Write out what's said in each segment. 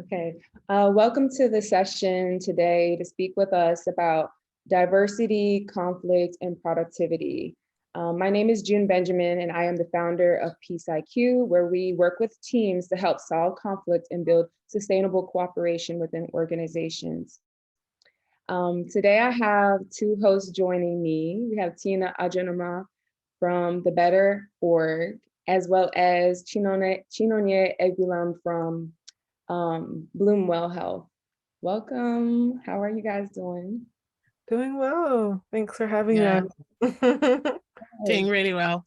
Okay, welcome to the session today to speak with us about diversity, conflict, and productivity. My name is June Benjamin, and I am the founder of Peace IQ, where we work with teams to help solve conflict and build sustainable cooperation within organizations. Today I have two hosts joining me. We have Tina Ajuonuma from the Better Org, as well as Chinonye Egbulem from Bloomwell Health. Welcome. How are you guys doing? Doing well. Thanks for having Yeah. us. Doing really well.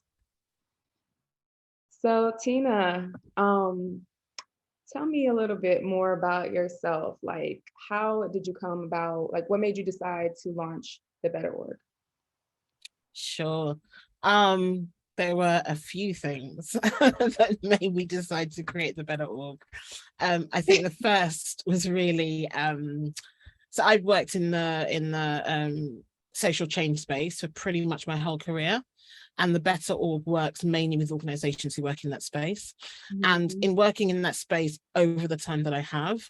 So Tina, tell me a little bit more about yourself. Like, how did you come about? Like, what made you decide to launch the Better Org? Sure. There were a few things that made me decide to create the Better Org. I think the first was really so I've worked in the social change space for pretty much my whole career, and the Better Org works mainly with organizations who work in that space. Mm-hmm. And in working in that space over the time that I have,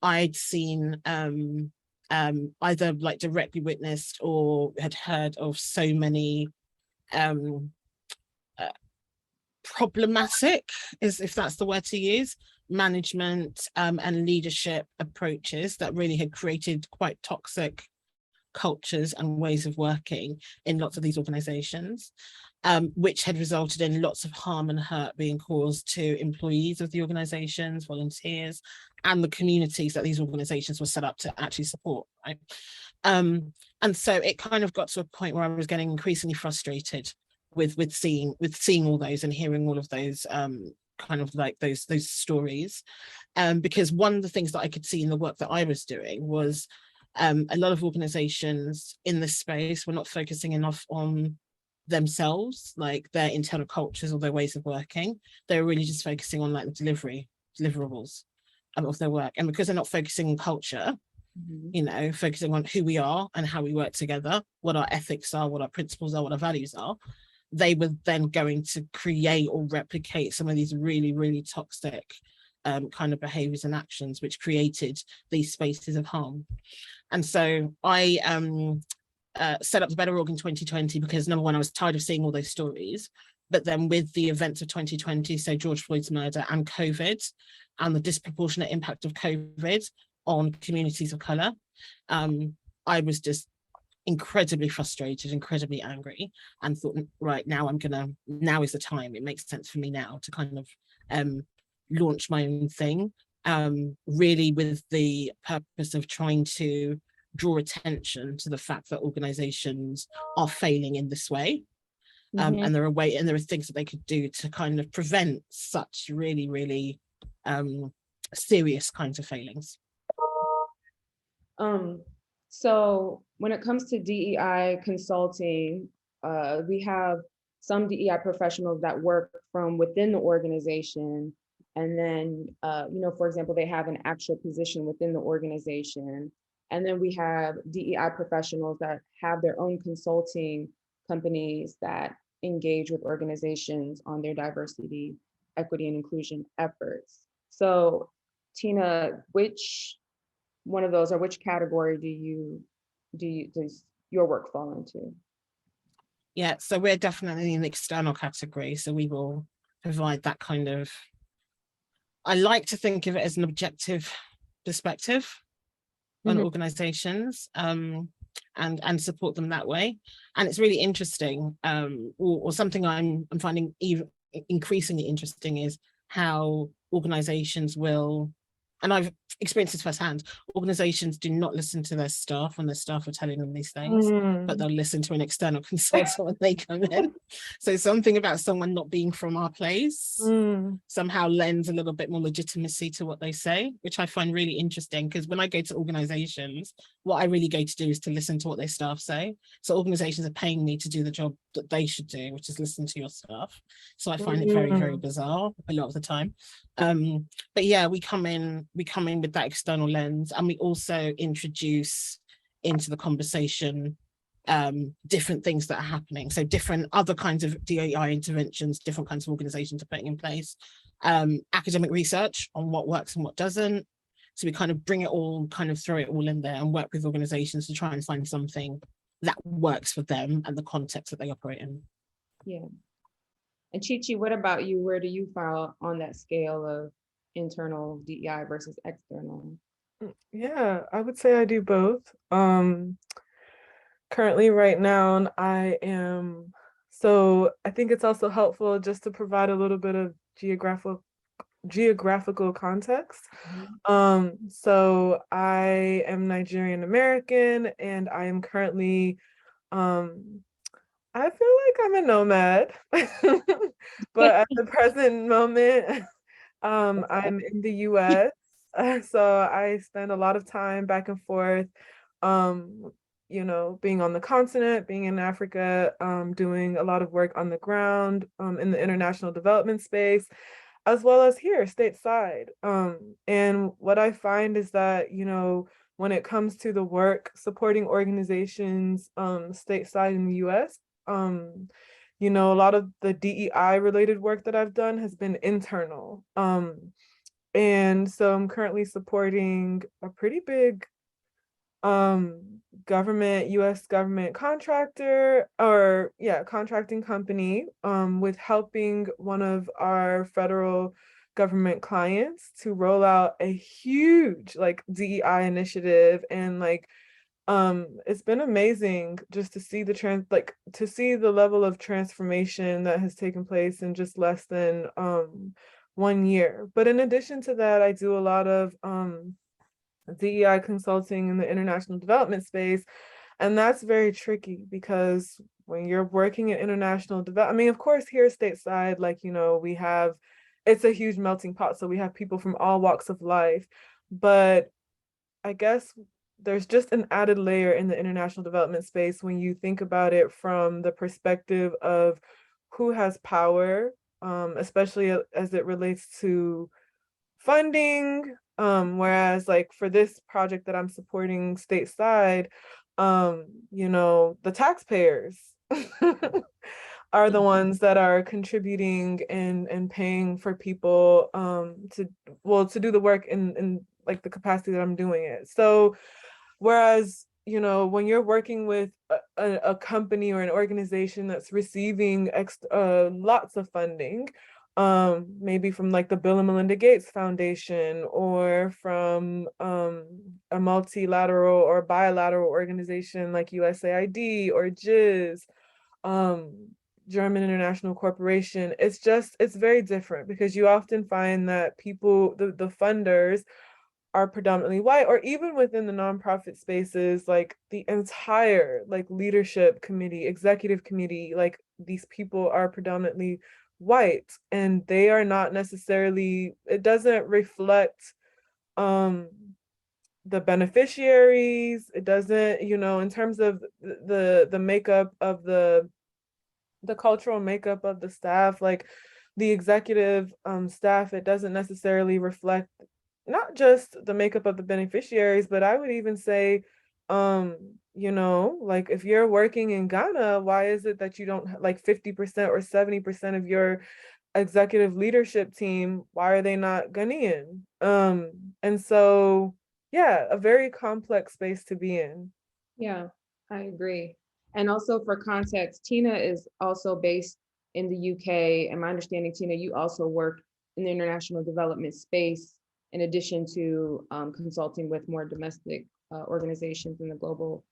I'd seen either like directly witnessed or had heard of so many problematic, if that's the word to use, management and leadership approaches that really had created quite toxic cultures and ways of working in lots of these organizations, which had resulted in lots of harm and hurt being caused to employees of the organizations, volunteers, and the communities that these organizations were set up to actually support, right? And so it kind of got to a point where I was getting increasingly frustrated with seeing all those and hearing all of those kind of like those stories, because one of the things that I could see in the work that I was doing was a lot of organizations in this space were not focusing enough on themselves, like their internal cultures or their ways of working. They were really just focusing on like the deliverables of their work. And because they're not focusing on culture, you know, focusing on who we are and how we work together, what our ethics are, what our principles are, what our values are, they were then going to create or replicate some of these really, really toxic kind of behaviors and actions, which created these spaces of harm. And so I set up the Better Org in 2020 because, number one, I was tired of seeing all those stories. But then with the events of 2020, so George Floyd's murder and COVID, and the disproportionate impact of COVID on communities of colour, I was just incredibly frustrated, incredibly angry, and thought, right, now is the time. It makes sense for me now to kind of launch my own thing, really with the purpose of trying to draw attention to the fact that organizations are failing in this way. And there are things that they could do to kind of prevent such really, really serious kinds of failings. So when it comes to DEI consulting, we have some DEI professionals that work from within the organization. And then, you know, for example, they have an actual position within the organization. And then we have DEI professionals that have their own consulting companies that engage with organizations on their diversity, equity, and inclusion efforts. So, Tina, which one of those, or which category does your work fall into? Yeah, so we're definitely in the external category. So we will provide that kind of, I like to think of it as an objective perspective on organizations, and support them that way. And it's really interesting, or something I'm finding even increasingly interesting, is how organizations will, and I've experienced this firsthand, organizations do not listen to their staff when their staff are telling them these things, but they'll listen to an external consultant when they come in. So something about someone not being from our place somehow lends a little bit more legitimacy to what they say, which I find really interesting, because when I go to organizations, what I really go to do is to listen to what their staff say. So organizations are paying me to do the job that they should do, which is listen to your staff. So I find it very, very bizarre a lot of the time. But yeah, we come in with that external lens, and we also introduce into the conversation different things that are happening. So different other kinds of DEI interventions, different kinds of organizations are putting in place, academic research on what works and what doesn't, So we kind of bring it all, kind of throw it all in there and work with organizations to try and find something that works for them and the context that they operate in. Yeah. And Chi-Chi, what about you? Where do you fall on that scale of internal DEI versus external? Yeah, I would say I do both. Currently right now so I think it's also helpful just to provide a little bit of geographical context. So I am Nigerian American, and I am currently I feel like I'm a nomad, but at the present moment, I'm in the US. So I spend a lot of time back and forth, um, being on the continent, being in Africa, doing a lot of work on the ground, in the international development space, as well as here stateside. And what I find is that, when it comes to the work supporting organizations, stateside in the US, a lot of the DEI related work that I've done has been internal. And so I'm currently supporting a pretty big US government contractor, or contracting company, with helping one of our federal government clients to roll out a huge like DEI initiative. And like it's been amazing just to see to see the level of transformation that has taken place in just less than 1 year. But in addition to that, I do a lot of DEI consulting in the international development space. And that's very tricky because when you're working in international development, I mean, of course, here stateside, it's a huge melting pot. So we have people from all walks of life. But I guess there's just an added layer in the international development space when you think about it from the perspective of who has power, especially as it relates to funding. Whereas like for this project that I'm supporting stateside, the taxpayers are the ones that are contributing and paying for people to do the work in like the capacity that I'm doing it. So whereas, when you're working with a company or an organization that's receiving lots of funding, maybe from like the Bill and Melinda Gates Foundation, or from a multilateral or bilateral organization like USAID or JIS, German International Corporation, it's very different because you often find that the funders are predominantly white, or even within the nonprofit spaces, like the entire like leadership committee, executive committee, like these people are predominantly white, and they are not necessarily, it doesn't reflect the beneficiaries. It doesn't, in terms of the makeup of the cultural makeup of the staff, like the executive staff, it doesn't necessarily reflect not just the makeup of the beneficiaries, but I would even say, like if you're working in Ghana, why is it that you don't like 50% or 70% of your executive leadership team, why are they not Ghanaian? And so, yeah, a very complex space to be in. Yeah, I agree. And also for context, Tina is also based in the UK. And my understanding, Tina, you also work in the international development space in addition to consulting with more domestic organizations in the global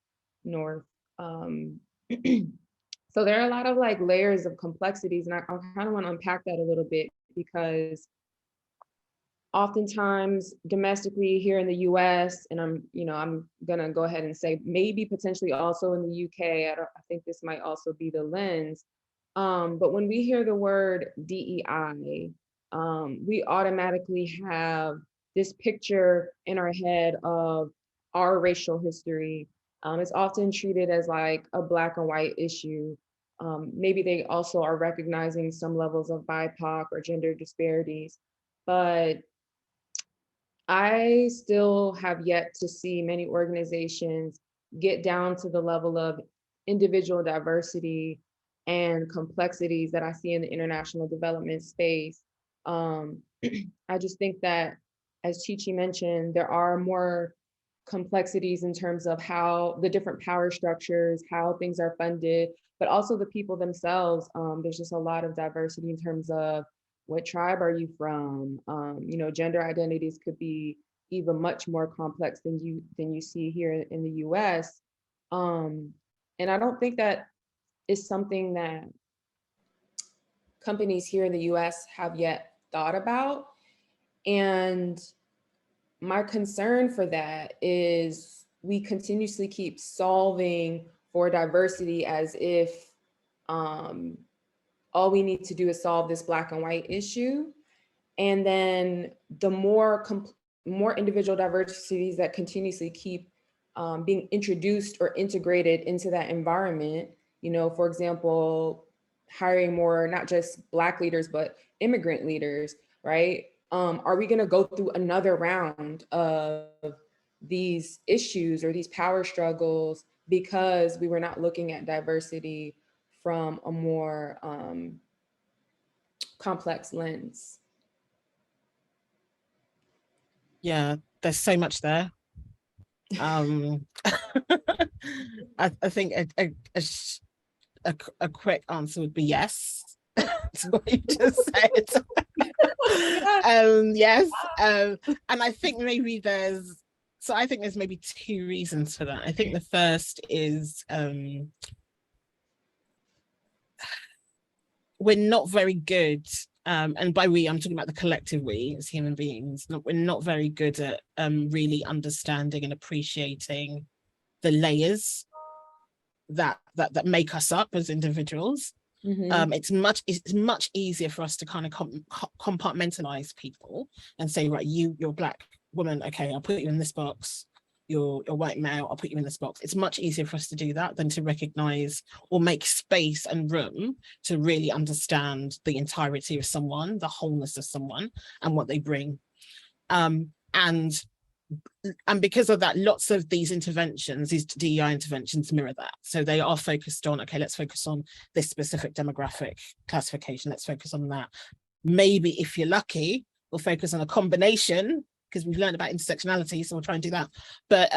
north. So there are a lot of like layers of complexities, and I kind of want to unpack that a little bit, because oftentimes domestically here in the US, and I'm gonna go ahead and say maybe potentially also in the UK, I think this might also be the lens. But when we hear the word DEI, we automatically have this picture in our head of our racial history. It's often treated as like a black and white issue. Maybe they also are recognizing some levels of BIPOC or gender disparities, but I still have yet to see many organizations get down to the level of individual diversity and complexities that I see in the international development space. I just think that as Chi mentioned, there are more complexities in terms of how the different power structures, how things are funded, but also the people themselves. There's just a lot of diversity in terms of what tribe are you from? Gender identities could be even much more complex than you see here in the US. And I don't think that is something that companies here in the US have yet thought about. And my concern for that is we continuously keep solving for diversity as if all we need to do is solve this black and white issue. And then the more individual diversities that continuously keep being introduced or integrated into that environment, for example, hiring more, not just Black leaders, but immigrant leaders, right? Are we gonna go through another round of these issues or these power struggles because we were not looking at diversity from a more complex lens? Yeah, there's so much there. I think a quick answer would be yes to what you just said. Yes. And I think maybe there's maybe two reasons for that. I think the first is we're not very good, and by we I'm talking about the collective we as human beings. We're not very good at really understanding and appreciating the layers that make us up as individuals. It's much easier for us to kind of compartmentalize people and say, right, you're a Black woman, okay, I'll put you in this box. You're a white male, I'll put you in this box. It's much easier for us to do that than to recognize or make space and room to really understand the entirety of someone, the wholeness of someone, and what they bring. And because of that, lots of these interventions, these DEI interventions, mirror that. So they are focused on, okay, let's focus on this specific demographic classification, let's focus on that. Maybe if you're lucky, we'll focus on a combination, because we've learned about intersectionality, so we'll try and do that. But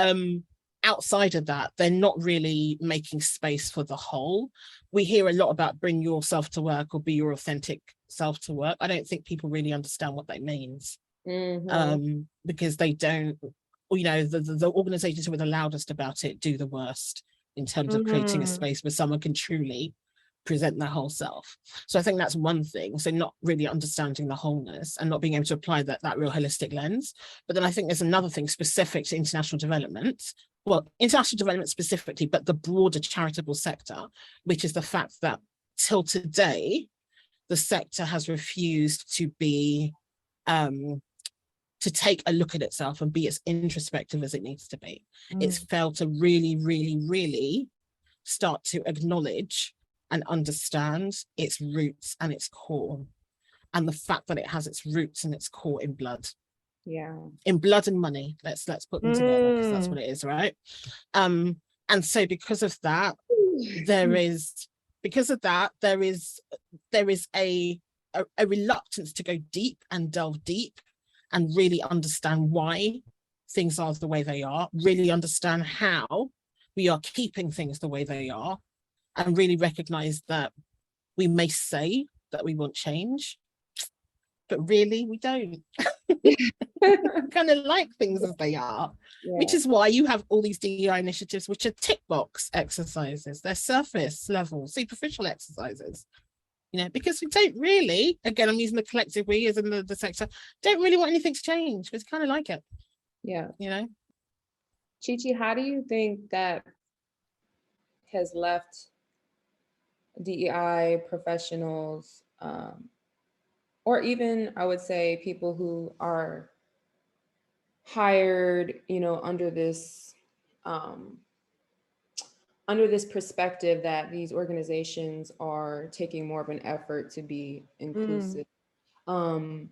outside of that, they're not really making space for the whole. We hear a lot about bring yourself to work or be your authentic self to work. I don't think people really understand what that means. Because they don't, the organizations who are the loudest about it do the worst in terms of creating a space where someone can truly present their whole self. So I think that's one thing. So not really understanding the wholeness and not being able to apply that real holistic lens. But then I think there's another thing specific to international development, well, international development specifically, but the broader charitable sector, which is the fact that till today, the sector has refused to be to take a look at itself and be as introspective as it needs to be. It's failed to really, really, really start to acknowledge and understand its roots and its core, and the fact that it has its roots and its core in blood. Yeah. In blood and money. Let's put them together, because that's what it is, right? And so because of that, there is a reluctance to go deep and delve deep and really understand why things are the way they are, really understand how we are keeping things the way they are, and really recognize that we may say that we want change, but really we don't. Kind of like things as they are, which is why you have all these DEI initiatives, which are tick box exercises. They're surface level, superficial exercises, because we don't really, again, I'm using the collective we as in the sector, don't really want anything to change, because kind of like it. Yeah. Chi, how do you think that has left DEI professionals, or even I would say people who are hired, under this perspective that these organizations are taking more of an effort to be inclusive? I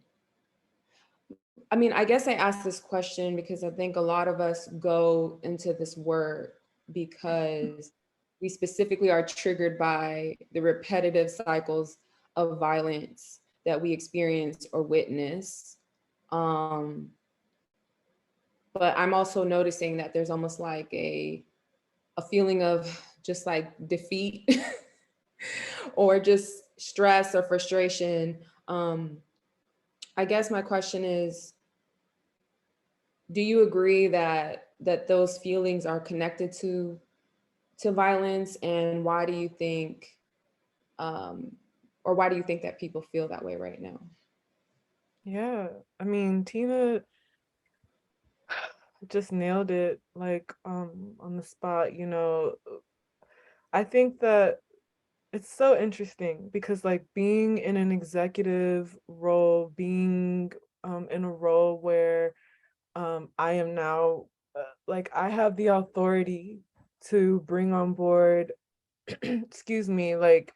guess I asked this question because I think a lot of us go into this work because we specifically are triggered by the repetitive cycles of violence that we experience or witness. but I'm also noticing that there's almost like a feeling of just like defeat or just stress or frustration. I guess my question is, do you agree that those feelings are connected to violence, and why do you think or why do you think that people feel that way right now? Yeah, I mean, Tina just nailed it, like, on the spot, you know. I think that it's so interesting because, like, being in an executive role, being in a role where I am now like, I have the authority to bring on board, excuse me, like,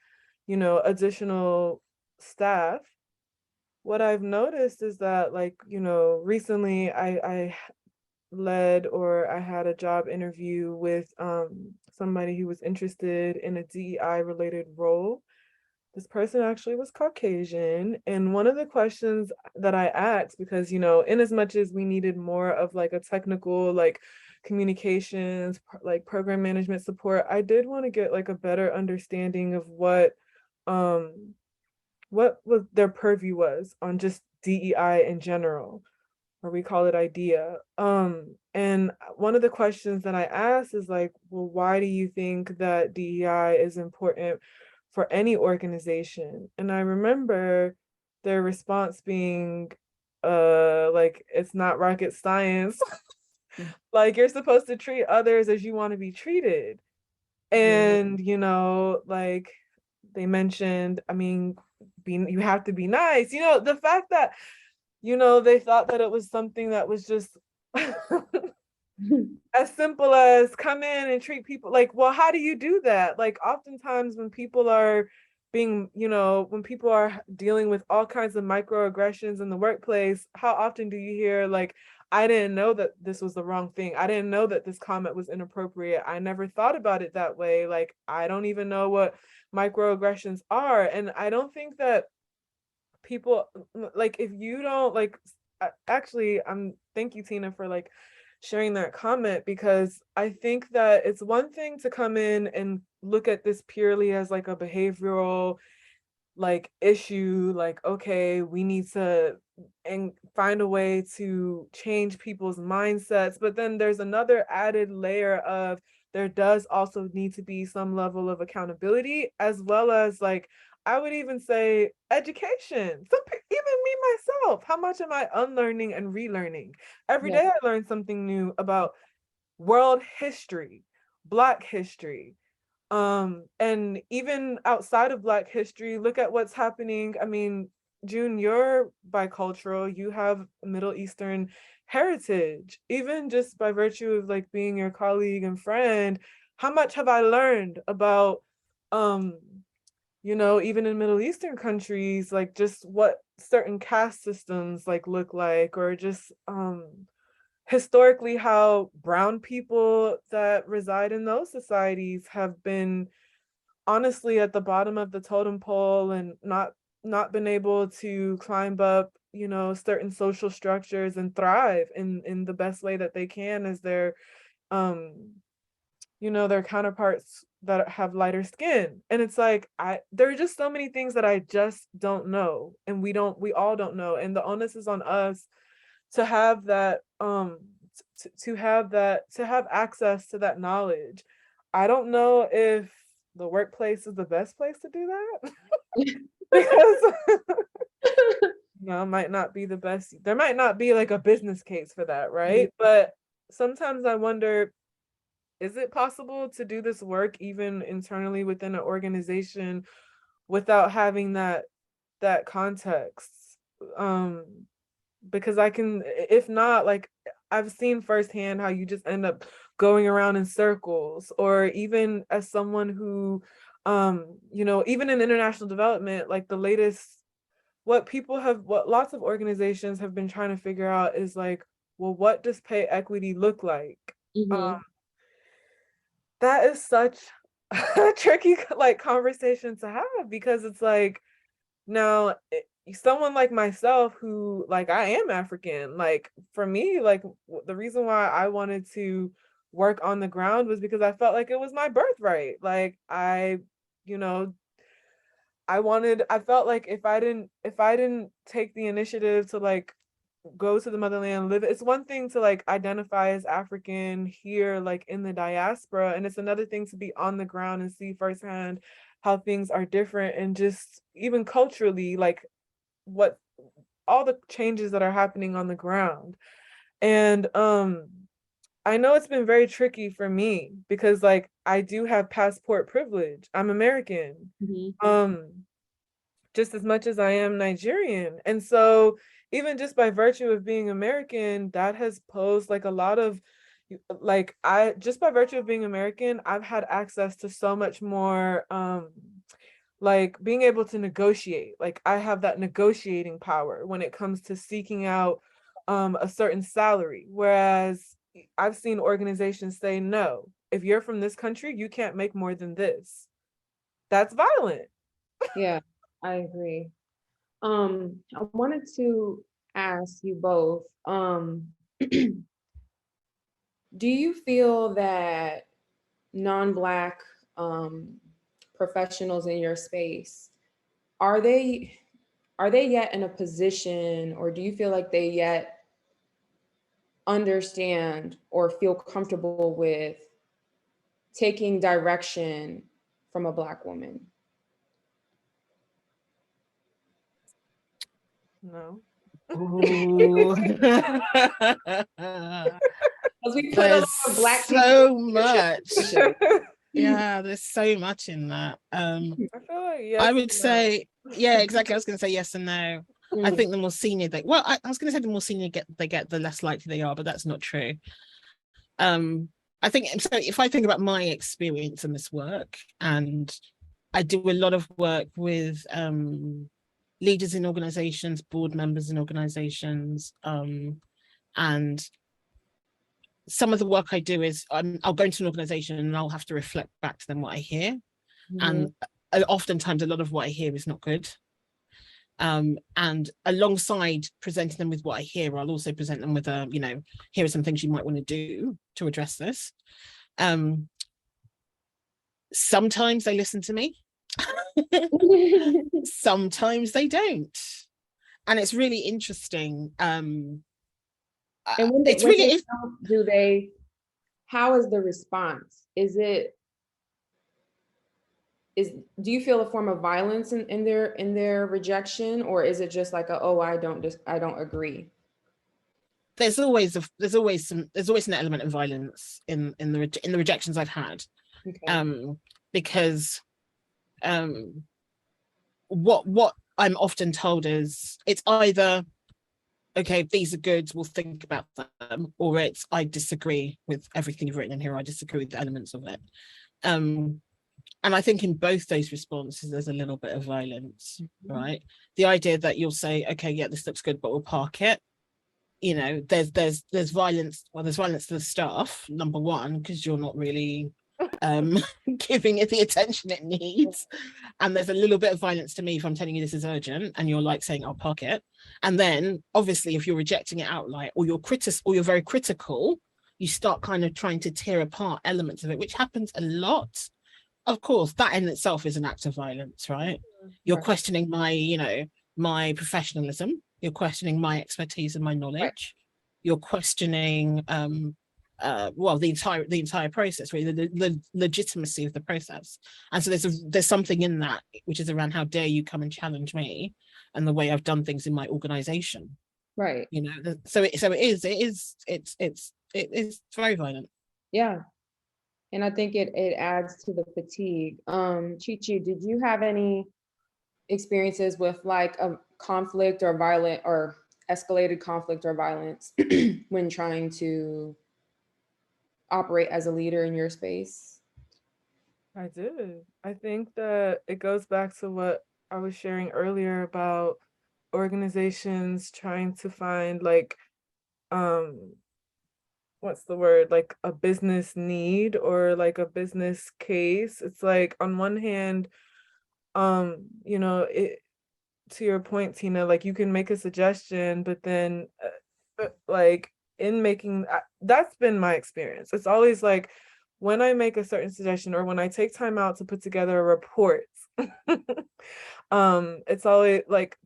you know, additional staff. What I've noticed is that, like, you know, recently I led, or I had a job interview with somebody who was interested in a DEI related role. This person actually was Caucasian, and one of the questions that I asked, because, you know, in as much as we needed more of like a technical, like, communications, like program management support, I did want to get like a better understanding of um what was their purview was on just DEI in general, or we call it IDEA. And one of the questions that I asked is like, well, why do you think that DEI is important for any organization? And I remember their response being, like, it's not rocket science. Like, you're supposed to treat others as you want to be treated. And, you know, like, they mentioned, I mean, you have to be nice. You know, the fact that, you know, they thought that it was something that was just as simple as come in and treat people like, well, how do you do that? Like, oftentimes when people are being, you know, when people are dealing with all kinds of microaggressions in the workplace, how often do you hear like, I didn't know that this was the wrong thing. I didn't know that this comment was inappropriate. I never thought about it that way. Like, I don't even know what microaggressions are. And I don't think that people, like, if you don't like, actually, thank you, Tina, for like sharing that comment, because I think that it's one thing to come in and look at this purely as like a behavioral like issue, like, okay, we need to and find a way to change people's mindsets, but then there's another added layer of there does also need to be some level of accountability, as well as, like, I would even say education. Even me myself, how much am I unlearning and relearning? Every Yeah. day I learn something new about world history, Black history, and even outside of Black history, look at what's happening. I mean, June, you're bicultural, you have Middle Eastern heritage. Even just by virtue of like being your colleague and friend, how much have I learned about, um, you know, even in Middle Eastern countries, like just what certain caste systems like look like, or just historically how brown people that reside in those societies have been honestly at the bottom of the totem pole and not been able to climb up, you know, certain social structures and thrive in the best way that they can as their um you know, their counterparts that have lighter skin. And it's like, there are just so many things that I just don't know, and we all don't know, and the onus is on us to have that to have access to that knowledge. I don't know if the workplace is the best place to do that. Because no, might not be the best. There might not be like a business case for that, right? But sometimes I wonder, is it possible to do this work even internally within an organization without having that context? Um, because I can, if not, like, I've seen firsthand how you just end up going around in circles, or even as someone who, you know, even in international development, like the latest, what lots of organizations have been trying to figure out is like, well, what does pay equity look like? Mhm. That is such a tricky like conversation to have, because it's like, Now, someone like myself who, like, I am African, like, for me, like, the reason why I wanted to work on the ground was because I felt like it was my birthright. Like, you know, I felt like if I didn't take the initiative to, like, go to the motherland, live, it's one thing to, like, identify as African here, like, in the diaspora, and it's another thing to be on the ground and see firsthand how things are different, and just even culturally, like, what all the changes that are happening on the ground. And I know it's been very tricky for me because, like, I do have passport privilege. I'm American. Mhm. Just as much as I am Nigerian. And so even just by virtue of being American, that has posed, like, a lot of, like, I just by virtue of being American, I've had access to so much more, like, being able to negotiate. Like, I have that negotiating power when it comes to seeking out a certain salary. Whereas I've seen organizations say, no, if you're from this country, you can't make more than this. That's violent. Yeah, I agree. I wanted to ask you both, do you feel that non-Black professionals in your space, are they yet in a position, or do you feel like they yet understand or feel comfortable with taking direction from a Black woman? No. Ooh. Because we put a lot There's of Black people so in leadership much. positions. Yeah, there's so much in that. I feel like yes I would and no. say, yeah, exactly. I was going to say yes and no. I Mm. think the more senior I was going to say the more senior they get, the less likely they are, but that's not true. I think so. If I think about my experience in this work, and I do a lot of work with leaders in organizations, board members in organizations, and some of the work I do is I'll go into an organization and I'll have to reflect back to them what I hear. Mhm. And oftentimes a lot of what I hear is not good. And alongside presenting them with what I hear, I'll also present them with here are some things you might want to do to address this. Sometimes they listen to me. Sometimes they don't. And it's really interesting. And when It's when really, they don't, how is the response? Do you feel a form of violence in their rejection, or is it just like I don't agree? there's always an element of violence in the rejections I've had. Okay. Because what I'm often told is it's either, okay, these are good, we'll think about them, or it's, I disagree with everything you've written in here, I disagree with the elements of it. And I think in both those responses, there's a little bit of violence, right? The idea that you'll say, okay, yeah, this looks good, but we'll park it. There's violence. Well, there's violence to the staff, number one, because you're not really giving it the attention it needs. And there's a little bit of violence to me if I'm telling you this is urgent and you're like saying, I'll park it. And then obviously if you're rejecting it outright, or you're very critical, you start kind of trying to tear apart elements of it, which happens a lot. Of course, that in itself is an act of violence, right? You're Right. questioning my professionalism, you're questioning my expertise and my knowledge, Right. you're questioning the entire process, really, the legitimacy of the process. And so there's something in that which is around, how dare you come and challenge me and the way I've done things in my organization. Right. So it is very violent. Yeah. And I think it adds to the fatigue. Chi-Chi, did you have any experiences with like a conflict or violent or escalated conflict or violence when trying to operate as a leader in your space? I did. I think that it goes back to what I was sharing earlier about organizations trying to find, like, what's the word, like a business need or like a business case. It's like, on one hand, it to your point, Tina, like you can make a suggestion, but then like in making that's been my experience. It's always like when I make a certain suggestion or when I take time out to put together a report, it's always like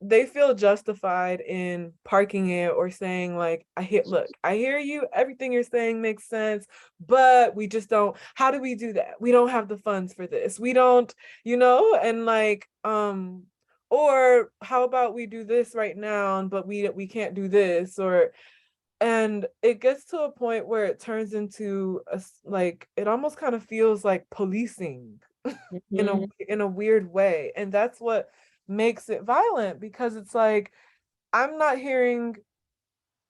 they feel justified in parking it or saying like, I hear you, everything you're saying makes sense, but we just don't, how do we do that? We don't have the funds for this. We don't, and like, or how about we do this right now, but we can't do this, and it gets to a point where it turns into like, it almost kind of feels like policing in a weird way. And that's what makes it violent, because it's like, I'm not hearing,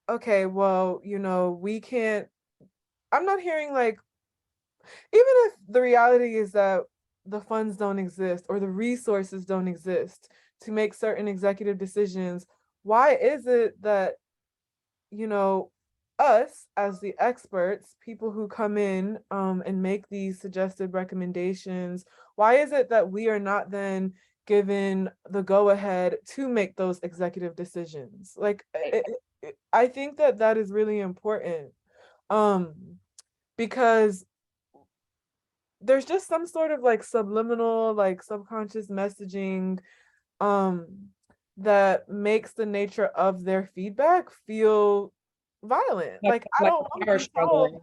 okay, well, we can't, I'm not hearing like, even if the reality is that the funds don't exist or the resources don't exist to make certain executive decisions, why is it that, us as the experts, people who come in and make these suggested recommendations, why is it that we are not then given the go-ahead to make those executive decisions? Like, I think that that is really important, because there's just some sort of like subliminal, like subconscious messaging that makes the nature of their feedback feel violent. Like I don't want to be told.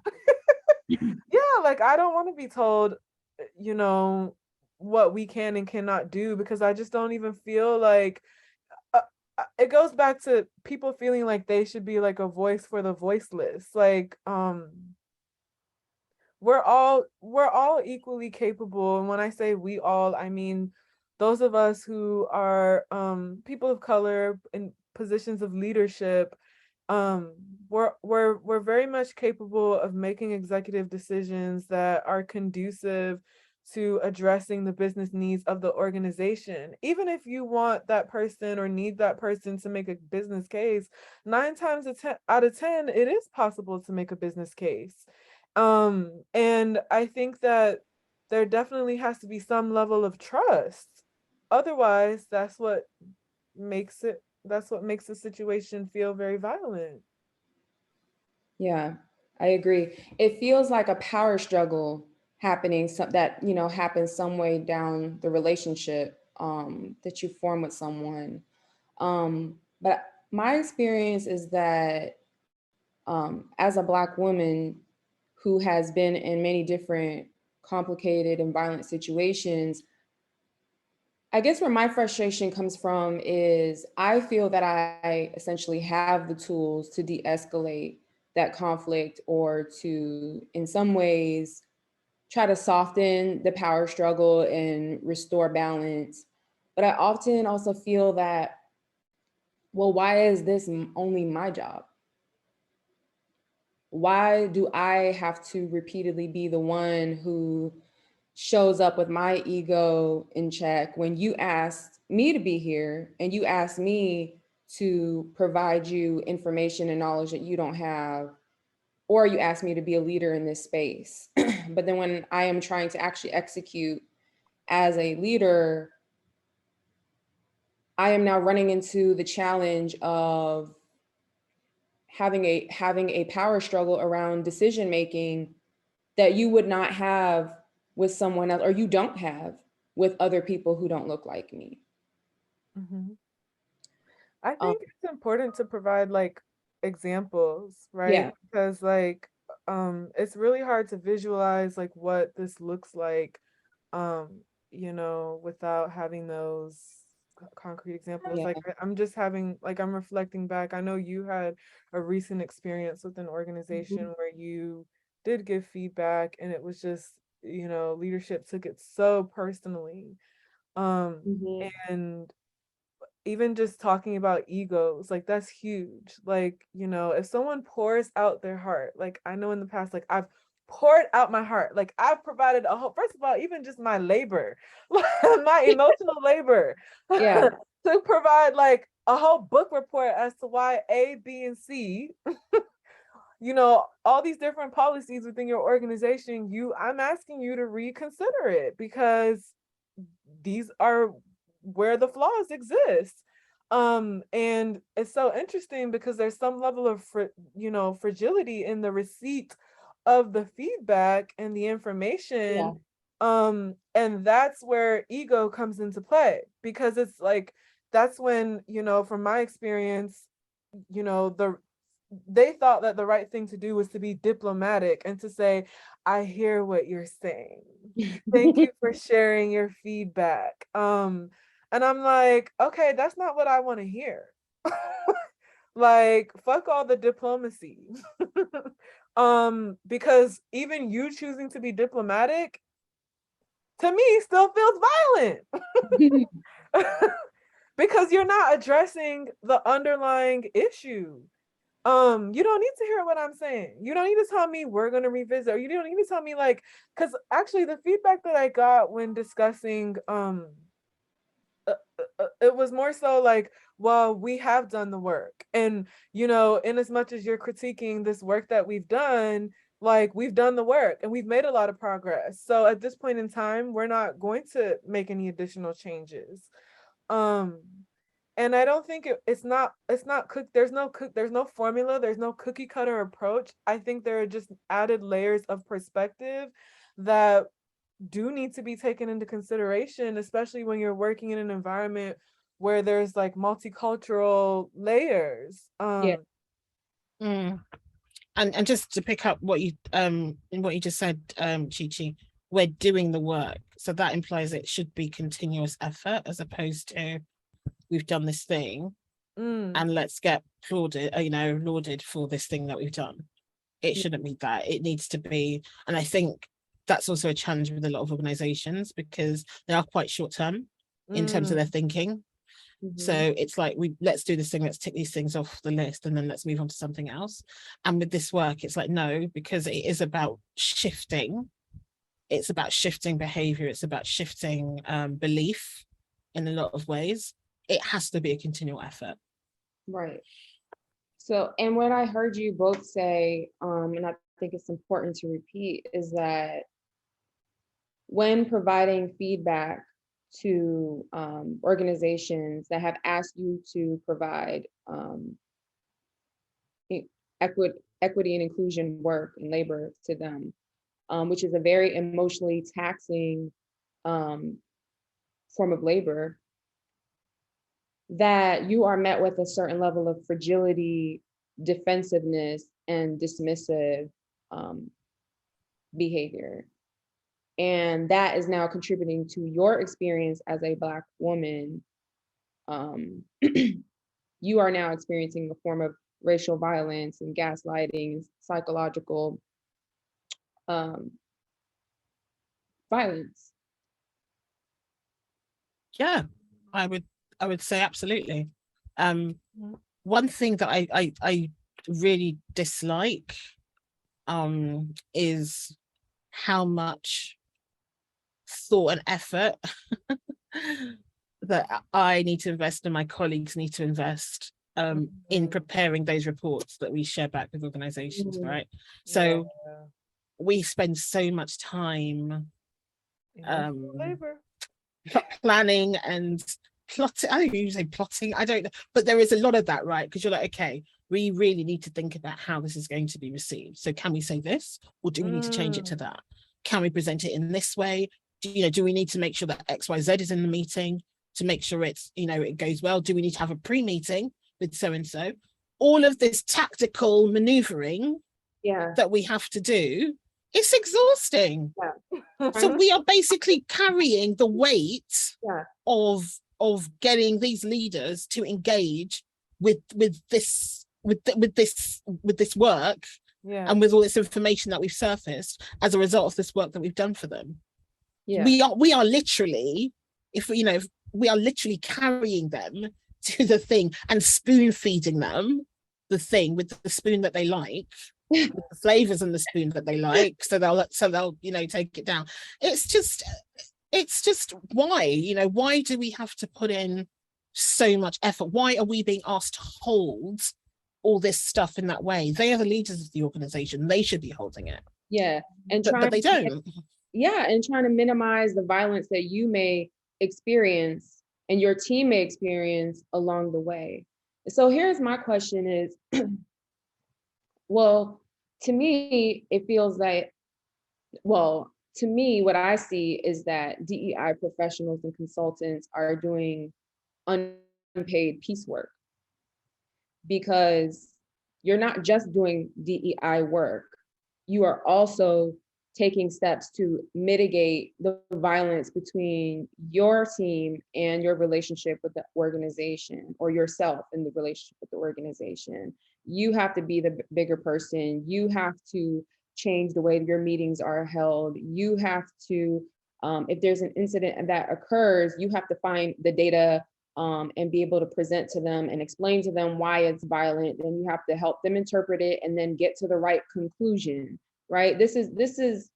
Yeah, like I don't want to be told, what we can and cannot do, because I just don't even feel like it goes back to people feeling like they should be like a voice for the voiceless. Like we're all equally capable, and when I say we all, I mean those of us who are people of color in positions of leadership. We're very much capable of making executive decisions that are conducive to addressing the business needs of the organization. Even if you want that person or need that person to make a business case, 9 times out of 10, it is possible to make a business case. And I think that there definitely has to be some level of trust. Otherwise, that's what makes the situation feel very violent. Yeah, I agree. It feels like a power struggle happening, that happens some way down the relationship that you form with someone. But my experience is that as a Black woman who has been in many different complicated and violent situations, I guess where my frustration comes from is I feel that I essentially have the tools to de-escalate that conflict, or to, in some ways, try to soften the power struggle and restore balance. But I often also feel that, well, why is this only my job? Why do I have to repeatedly be the one who shows up with my ego in check when you asked me to be here and you asked me to provide you information and knowledge that you don't have, or you asked me to be a leader in this space? But then when I am trying to actually execute as a leader, I am now running into the challenge of having a power struggle around decision making that you would not have with someone else, or you don't have with other people who don't look like me. Mm-hmm. I think it's important to provide like examples, right? Yeah. Because like it's really hard to visualize like what this looks like, without having those concrete examples. Yeah. Like I'm just having, like, I'm reflecting back. I know you had a recent experience with an organization Mhm. where you did give feedback and it was just, leadership took it so personally. Mhm. And even just talking about egos, like that's huge. Like, if someone pours out their heart, like I know in the past, like I've poured out my heart, like I've provided a whole, first of all, even just my labor, my emotional labor, Yeah. to provide like a whole book report as to why A, B, and C, all these different policies within your organization, I'm asking you to reconsider it, because these are where the flaws exist. And it's so interesting because there's some level of fragility in the receipt of the feedback and the information. And that's where ego comes into play, because it's like, that's when, from my experience, they thought that the right thing to do was to be diplomatic and to say, I hear what you're saying. Thank you for sharing your feedback. And I'm like, okay, that's not what I want to hear. Like, fuck all the diplomacy. Because even you choosing to be diplomatic, to me, still feels violent. Because you're not addressing the underlying issue. You don't need to hear what I'm saying. You don't need to tell me we're going to revisit, or you don't need to tell me, like, because actually the feedback that I got when discussing, it was more so like, well, we have done the work. And, in as much as you're critiquing this work that we've done, like, we've done the work and we've made a lot of progress. So at this point in time, we're not going to make any additional changes. And I don't think it's not there's no formula, there's no cookie cutter approach. I think there are just added layers of perspective that do need to be taken into consideration, especially when you're working in an environment where there's like multicultural layers. And just to pick up what you just said, Chi, we're doing the work, so that implies it should be continuous effort, as opposed to we've done this thing and let's get lauded for this thing that we've done. It shouldn't be that. It needs to be, and I think that's also a challenge with a lot of organizations, because they are quite short term in terms of their thinking. So it's like, let's do this thing, let's tick these things off the list, and then let's move on to something else. And with this work, it's like, no, because it is about shifting. It's about shifting behavior. It's about shifting belief in a lot of ways. It has to be a continual effort. Right. So, and what I heard you both say, and I think it's important to repeat, is that when providing feedback to organizations that have asked you to provide equity and inclusion work and labor to them, which is a very emotionally taxing form of labor, that you are met with a certain level of fragility, defensiveness, and dismissive behavior. And that is now contributing to your experience as a Black woman. You are now experiencing a form of racial violence and gaslighting, psychological violence. Yeah, I would say absolutely. One thing that I really dislike is how much thought and effort that I need to invest and my colleagues need to invest in preparing those reports that we share back with organizations, right? So we spend so much time planning and plotting. I don't usually say plotting, I don't know, but there is a lot of that, right? Because you're like, okay, we really need to think about how this is going to be received. So can we say this, or do we need to change it to that? Can we present it in this way? Do we need to make sure that XYZ is in the meeting to make sure it's, it goes well? Do we need to have a pre-meeting with so-and-so? All of this tactical maneuvering that we have to do, it's exhausting. So we are basically carrying the weight of getting these leaders to engage with this work and with all this information that we've surfaced as a result of this work that we've done for them. We are literally, we are literally carrying them to the thing and spoon feeding them the thing with the spoon that they like, with the flavors and the spoon that they like, so they'll take it down. It's just why do we have to put in so much effort? Why are we being asked to hold all this stuff in that way? They are the leaders of the organization. They should be holding it. But they don't. And trying to minimize the violence that you may experience and your team may experience along the way. So here's my question is, well, to me, it feels like, well, to me, what I see is that DEI professionals and consultants are doing unpaid piecework, because you're not just doing DEI work, you are also taking steps to mitigate the violence between your team and your relationship with the organization, or yourself in the relationship with the organization. You have to be the bigger person. You have to change the way your meetings are held. You have to, if there's an incident that occurs, you have to find the data and be able to present to them and explain to them why it's violent. Then you have to help them interpret it and then get to the right conclusion, right? This is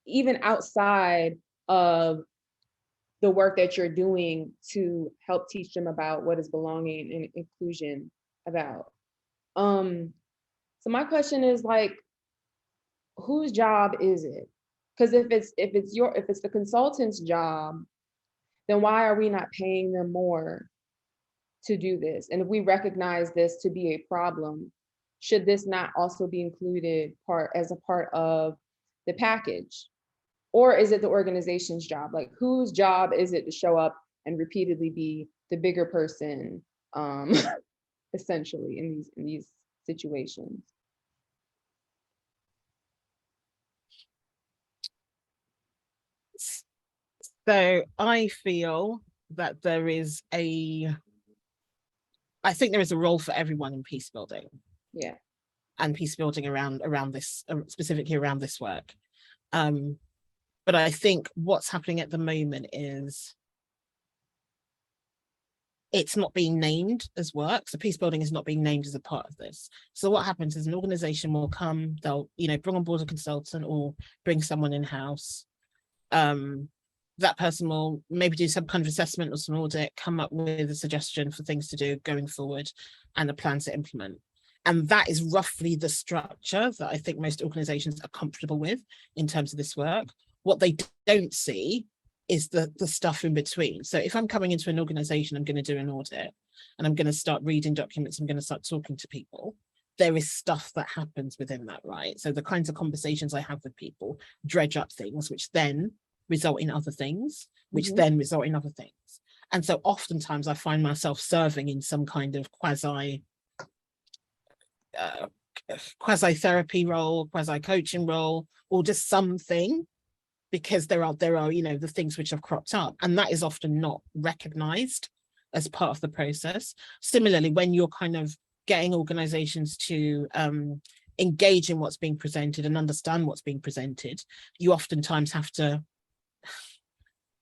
even outside of the work that you're doing to help teach them about what is belonging and inclusion about. So my question is, like, whose job is it? Because if it's the consultant's job, then why are we not paying them more to do this? And if we recognize this to be a problem, should this not also be included as a part of the package? Or is it the organization's job? Like, whose job is it to show up and repeatedly be the bigger person, essentially, in these situations? So I feel that I think there is a role for everyone in peace building. Yeah. And peace building around this, specifically around this work. But I think what's happening at the moment is it's not being named as work. So peace building is not being named as a part of this. So what happens is an organization will come, they'll, bring on board a consultant or bring someone in-house. That person will maybe do some kind of assessment or some audit, come up with a suggestion for things to do going forward and a plan to implement. And that is roughly the structure that I think most organizations are comfortable with in terms of this work. What they don't see is the stuff in between. So if I'm coming into an organization, I'm going to do an audit and I'm going to start reading documents, I'm going to start talking to people. There is stuff that happens within that, right? So the kinds of conversations I have with people dredge up things, which then result in other things, which then result in other things. And so oftentimes I find myself serving in some kind of quasi therapy role, quasi coaching role, or just something, because there are the things which have cropped up, and that is often not recognized as part of the process. Similarly, when you're kind of getting organizations to engage in what's being presented and understand what's being presented, you oftentimes have to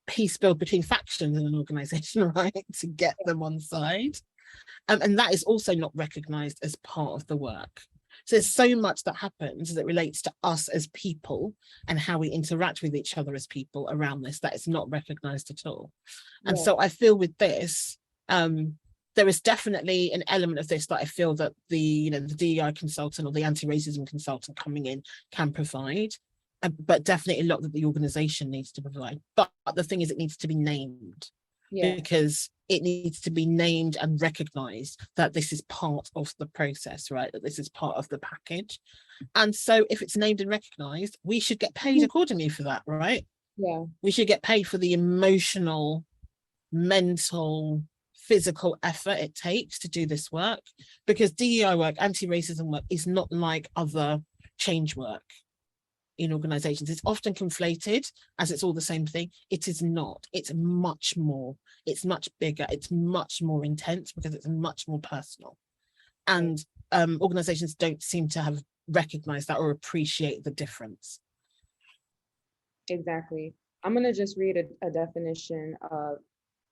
peace build between factions in an organization, right, to get them on side. And that is also not recognized as part of the work. So there's so much that happens that relates to us as people and how we interact with each other as people around this that is not recognized at all. And so I feel with this, there is definitely an element of this that I feel that the DEI consultant or the anti-racism consultant coming in can provide, but definitely a lot that the organization needs to provide. But the thing is, it needs to be named, because it needs to be named and recognized that this is part of the process, right? That this is part of the package. And so if it's named and recognized, we should get paid accordingly for that, right? Yeah. We should get paid for the emotional, mental, physical effort it takes to do this work, because DEI work, anti-racism work, is not like other change work in organizations. It's often conflated as it's all the same thing. It is not. It's much more. It's much bigger. It's much more intense because it's much more personal. And organizations don't seem to have recognized that or appreciate the difference. Exactly. I'm going to just read a definition of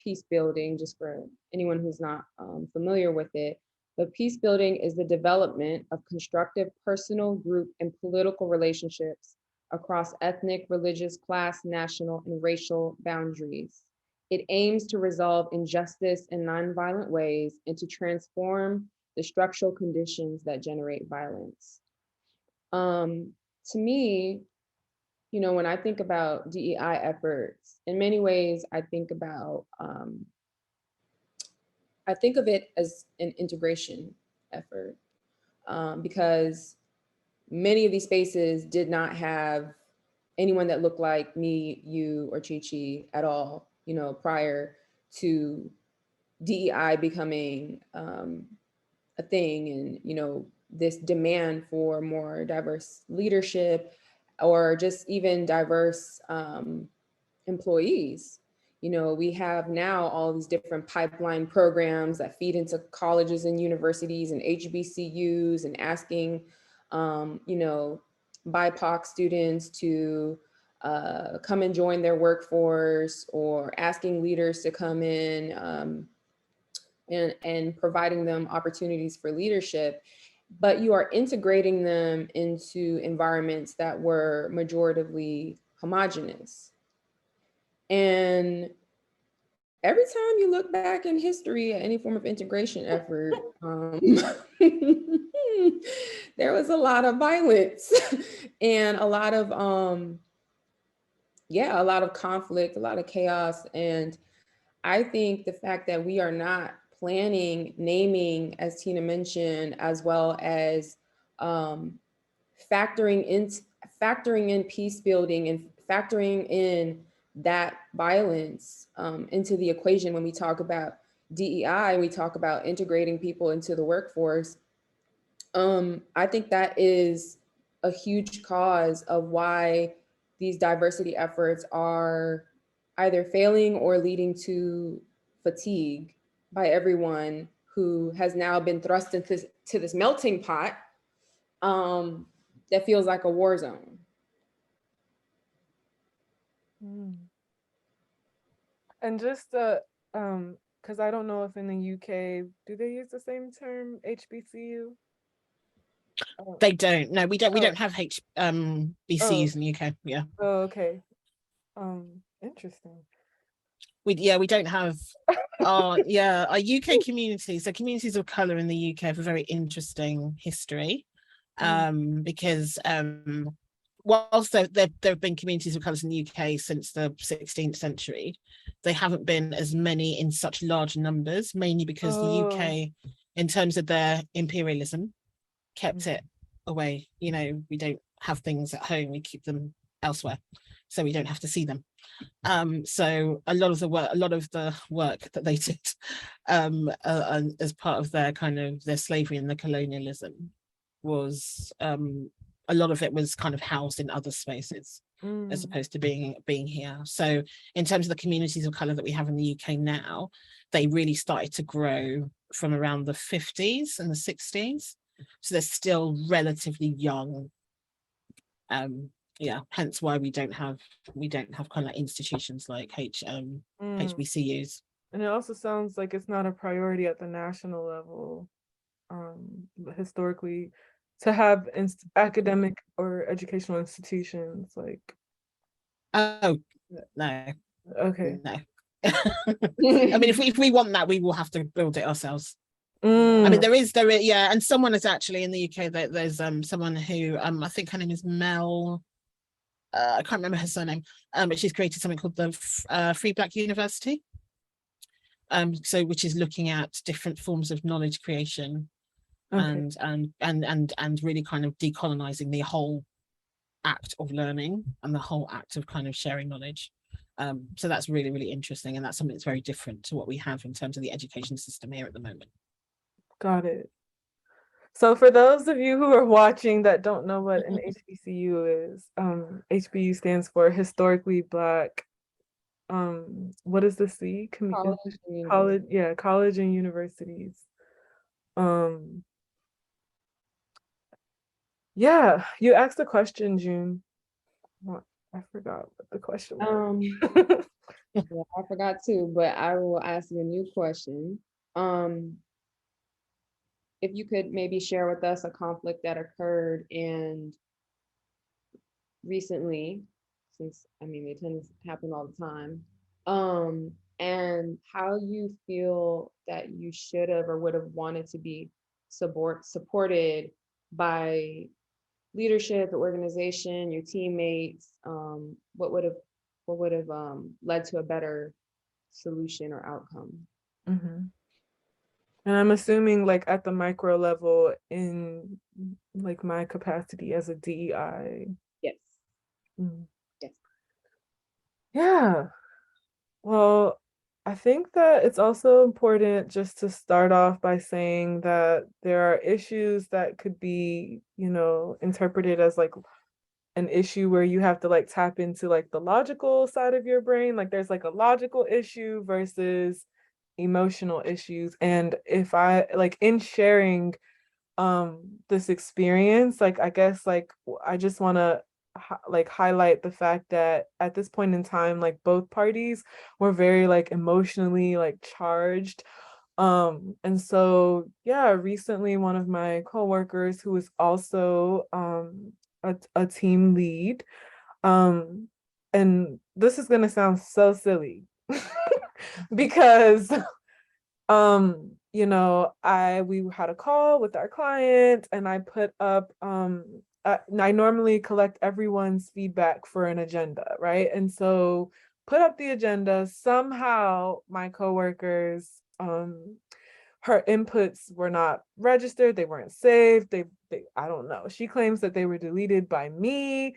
peace building, just for anyone who's not familiar with it. But peace building is the development of constructive personal, group, and political relationships across ethnic, religious, class, national, and racial boundaries. It aims to resolve injustice in nonviolent ways and to transform the structural conditions that generate violence. To me, when I think about DEI efforts, in many ways, I think about I think of it as an integration effort, because many of these spaces did not have anyone that looked like me, you, or Chi Chi at all, prior to DEI becoming a thing, and this demand for more diverse leadership, or just even diverse employees. We have now all these different pipeline programs that feed into colleges and universities and HBCUs, and asking, BIPOC students to come and join their workforce, or asking leaders to come in, and providing them opportunities for leadership. But you are integrating them into environments that were majoritively homogenous. And every time you look back in history at any form of integration effort, there was a lot of violence and a lot of conflict, a lot of chaos. And I think the fact that we are not planning, naming, as Tina mentioned, as well as factoring in peace building, and factoring in that violence into the equation when we talk about DEI, we talk about integrating people into the workforce. I think that is a huge cause of why these diversity efforts are either failing or leading to fatigue by everyone who has now been thrust into this melting pot that feels like a war zone. And just because I don't know if in the UK, do they use the same term, HBCU? They don't. No, we don't. We Oh. don't have BCUs in the UK. Yeah. Oh, okay. Interesting. We don't have our UK communities. So communities of color in the UK have a very interesting history, because whilst there have been communities of colors in the UK since the 16th century, they haven't been as many in such large numbers, mainly because the UK, in terms of their imperialism, kept it away. We don't have things at home, we keep them elsewhere, so we don't have to see them. So a lot of the work that they did as part of their their slavery and the colonialism was a lot of it was kind of housed in other spaces as opposed to being here. So in terms of the communities of color that we have in the UK now, they really started to grow from around the 50s and the 60s. So they're still relatively young. Hence why we don't have kind of like institutions like HBCUs. And it also sounds like it's not a priority at the national level, historically, to have academic or educational institutions like. Oh no. Okay. No. I mean, if we want that, we will have to build it ourselves. I mean, there is, and someone is actually in the UK. There's someone who I think her name is Mel. I can't remember her surname, but she's created something called the Free Black University. So which is looking at different forms of knowledge creation, and really kind of decolonizing the whole act of learning and the whole act of kind of sharing knowledge. So that's really, really interesting, and that's something that's very different to what we have in terms of the education system here at the moment. Got it. So for those of you who are watching that don't know what an HBCU is, HBU stands for Historically Black, what is the C? College and universities. Yeah, you asked a question, June. I forgot what the question was. Yeah, I forgot too, but I will ask you a new question. If you could maybe share with us a conflict that occurred and recently, since I mean they tend to happen all the time, and how you feel that you should have or would have wanted to be supported by leadership, the organization, your teammates, what would have led to a better solution or outcome? And I'm assuming like at the micro level in like my capacity as a DEI. Yes. Mm. Yes. Yeah. Well, I think that it's also important just to start off by saying that there are issues that could be, interpreted as like an issue where you have to like tap into like the logical side of your brain. Like there's like a logical issue versus emotional issues. And if I like in sharing this experience, like I guess like I just want to like highlight the fact that at this point in time, like both parties were very like emotionally like charged. And so yeah, recently one of my coworkers who is also a team lead, um and this is gonna sound so silly because we had a call with our client and I put up I normally collect everyone's feedback for an agenda, right? And so put up the agenda. Somehow my coworkers her inputs were not registered, they weren't saved, they I don't know. She claims that they were deleted by me.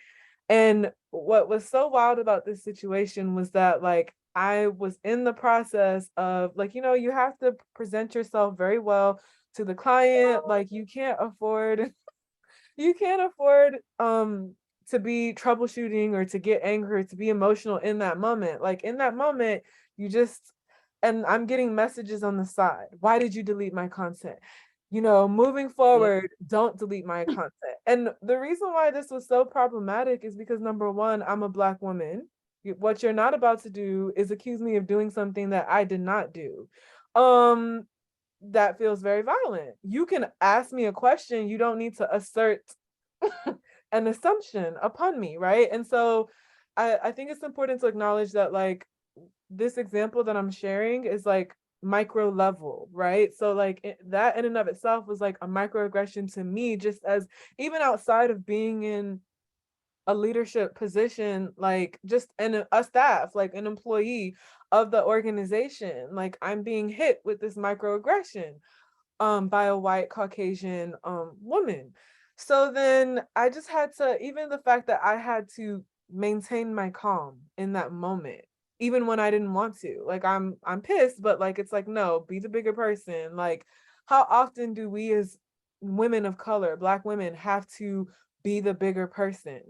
And what was so wild about this situation was that like I was in the process of like, you have to present yourself very well to the client. Like you can't afford to be troubleshooting or to get angry or to be emotional in that moment. Like in that moment, you just and I'm getting messages on the side. Why did you delete my content? Moving forward, don't delete my content. And the reason why this was so problematic is because number one, I'm a Black woman. What you're not about to do is accuse me of doing something that I did not do. Um, that feels very violent. You can ask me a question. You don't need to assert an assumption upon me, right? And so I think it's important to acknowledge that like this example that I'm sharing is like micro level, right? So like that in and of itself was like a microaggression to me, just as even outside of being in a leadership position, like just in a staff, like an employee of the organization, like I'm being hit with this microaggression by a white Caucasian woman. So then I just had to, even the fact that I had to maintain my calm in that moment, even when I didn't want to. Like I'm pissed, but like it's like, no, be the bigger person. Like how often do we as women of color, Black women, have to be the bigger person?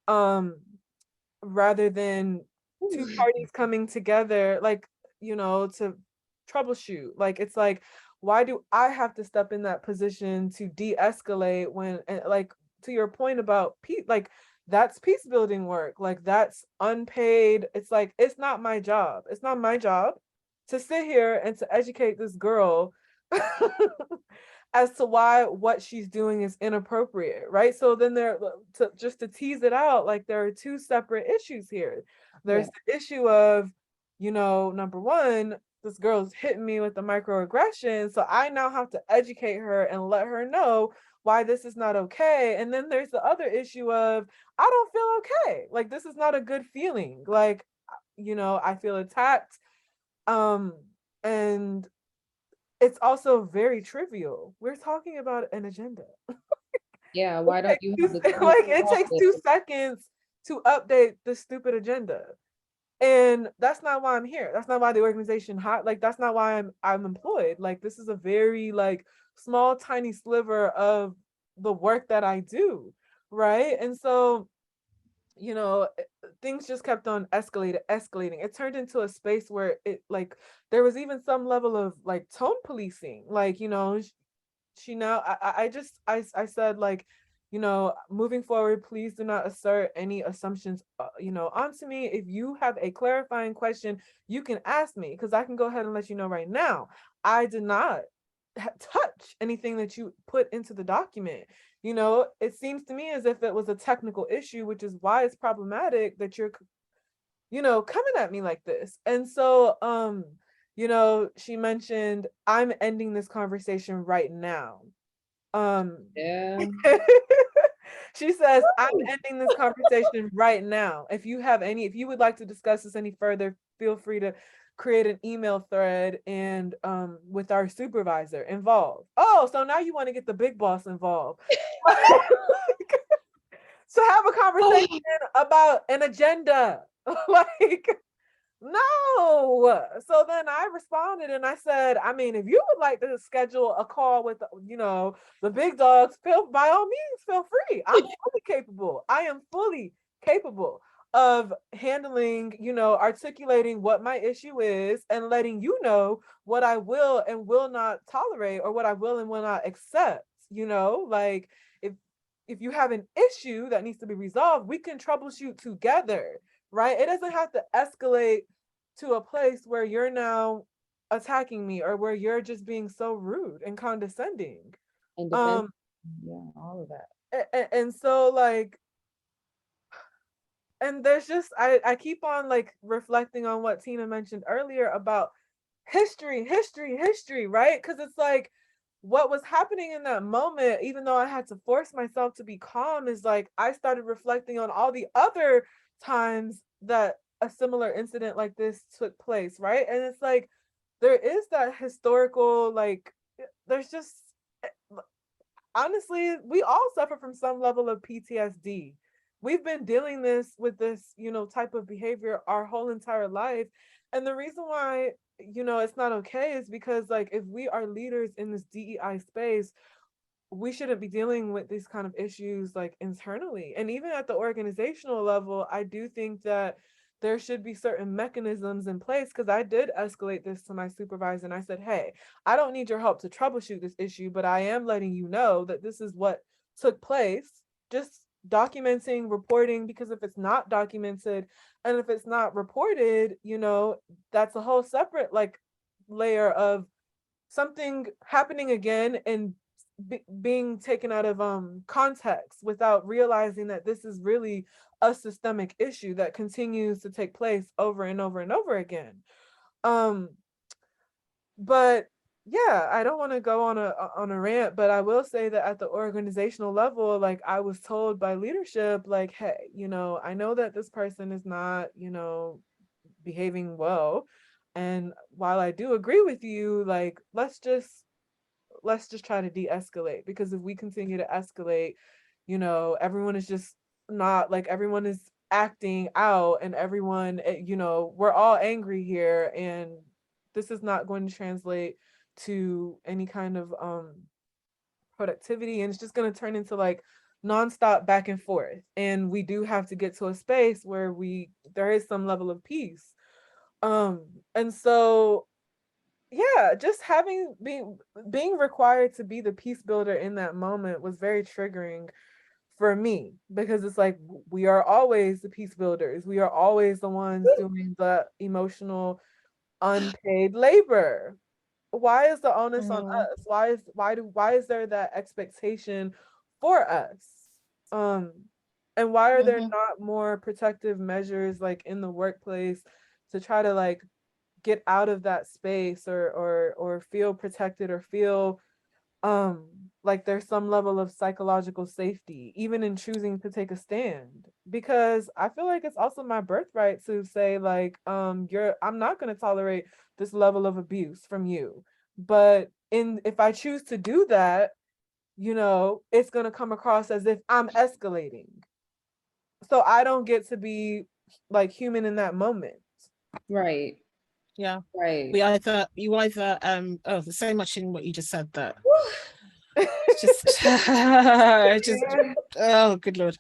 Rather than two parties coming together, like, to troubleshoot. Like, it's like, why do I have to step in that position to de-escalate when, and like, to your point about peace, like, that's peace building work. Like, that's unpaid. It's like, it's not my job. It's not my job to sit here and to educate this girl as to why what she's doing is inappropriate, right? So then to tease it out, like there are two separate issues here. There's the issue of, number one, this girl's hitting me with the microaggression, so I now have to educate her and let her know why this is not okay. And then there's the other issue of I don't feel okay. Like this is not a good feeling. Like, I feel attacked. And it's also very trivial. We're talking about an agenda. Yeah, why don't you have the Like it takes 2 seconds to update the stupid agenda. And that's not why I'm here. That's not why the organization like that's not why I'm employed. Like this is a very like small tiny sliver of the work that I do, right? And so things just kept on escalating. It turned into a space where it like there was even some level of like tone policing. Like, she now I said like, moving forward, please do not assert any assumptions, onto me. If you have a clarifying question, you can ask me because I can go ahead and let you know right now. I did not touch anything that you put into the document. It seems to me as if it was a technical issue, which is why it's problematic that you're, coming at me like this. And so, she mentioned, I'm ending this conversation right now. Yeah. She says, I'm ending this conversation right now. If you would like to discuss this any further, feel free to create an email thread and with our supervisor involved. Oh, so now you want to get the big boss involved. So have a conversation about an agenda. Like, no. So then I responded and I said, I mean, if you would like to schedule a call with, the big dogs, by all means, feel free. I'm fully capable. I am fully capable of handling, articulating what my issue is and letting you know what I will and will not tolerate, or what I will and will not accept. Like, if you have an issue that needs to be resolved, we can troubleshoot together, right? It doesn't have to escalate to a place where you're now attacking me, or where you're just being so rude and condescending. And defense, yeah, all of that. And so, like, and there's just, I keep on like reflecting on what Tina mentioned earlier about history, right? Because it's like, what was happening in that moment, even though I had to force myself to be calm, is like I started reflecting on all the other times that a similar incident like this took place, right? And it's like, there is that historical, like, there's just, honestly, we all suffer from some level of PTSD. We've been dealing with this, type of behavior our whole entire life. And the reason why, it's not okay is because, like, if we are leaders in this DEI space, we shouldn't be dealing with these kind of issues like internally. And even at the organizational level, I do think that there should be certain mechanisms in place, because I did escalate this to my supervisor and I said, hey, I don't need your help to troubleshoot this issue, but I am letting you know that this is what took place. Just documenting, reporting, because if it's not documented and if it's not reported, that's a whole separate like layer of something happening again and being taken out of context without realizing that this is really a systemic issue that continues to take place over and over and over again. But yeah, I don't want to go on a rant, but I will say that at the organizational level, like, I was told by leadership, like, hey, I know that this person is not, behaving well. And while I do agree with you, like, let's just try to de-escalate, because if we continue to escalate, everyone is just not, like, everyone is acting out, and everyone, we're all angry here, and this is not going to translate to any kind of productivity, and it's just going to turn into like nonstop back and forth. And we do have to get to a space where there is some level of peace. And so, yeah, just being required to be the peace builder in that moment was very triggering for me, because it's like, we are always the peace builders. We are always the ones doing the emotional unpaid labor. Why is the onus on us? Why is there that expectation for us? And why are there not more protective measures like in the workplace to try to like get out of that space, or feel protected, or feel like there's some level of psychological safety even in choosing to take a stand? Because I feel like it's also my birthright to say, like, I'm not going to tolerate this level of abuse from you, but if I choose to do that, it's going to come across as if I'm escalating, so I don't get to be like human in that moment. Right. Yeah. Right. There's so much in what you just said that just oh good Lord.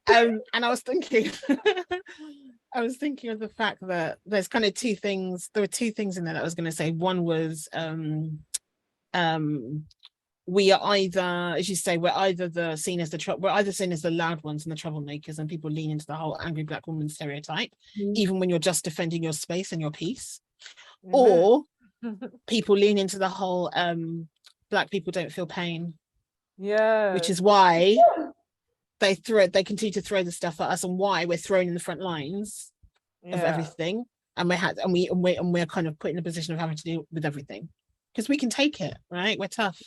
And I was thinking of the fact that there's kind of there were two things in there that I was going to say. One was we are either, as you say, we're either seen as the loud ones and the troublemakers, and people lean into the whole angry Black woman stereotype, even when you're just defending your space and your peace. Or people lean into the whole Black people don't feel pain, which is why they continue to throw the stuff at us, and why we're thrown in the front lines of everything, and we're kind of put in a position of having to deal with everything because we can take it, right? We're tough.